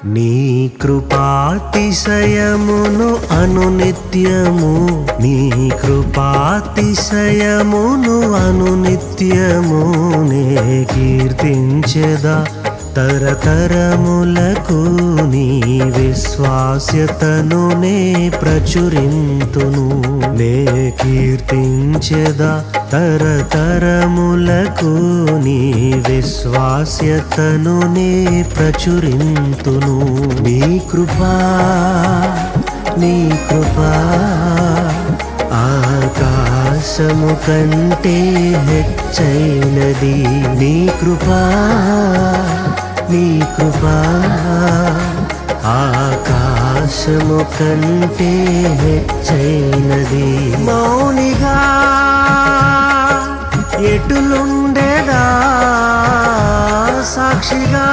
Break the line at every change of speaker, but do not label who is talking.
నీ కృపాతిశయమును అనునిత్యము, నీ కృపాతిశయమును అనునిత్యము నే కీర్తించెదా. తరతరములకు నీ విశ్వాస్యతను నే ప్రచురింతును, నే కీర్తించెదా. తరతరములకు నీ విశ్వాస్యతను నే ప్రచురింతును. నీ కృపా నీ కృపా ఆకాశము కంటే హెచ్చైనది. నీ కృపా నీ కృపా ఆకాశము కంటే హెచ్చైనది. మౌనిగా ఎటులుండేదా సాక్షిగా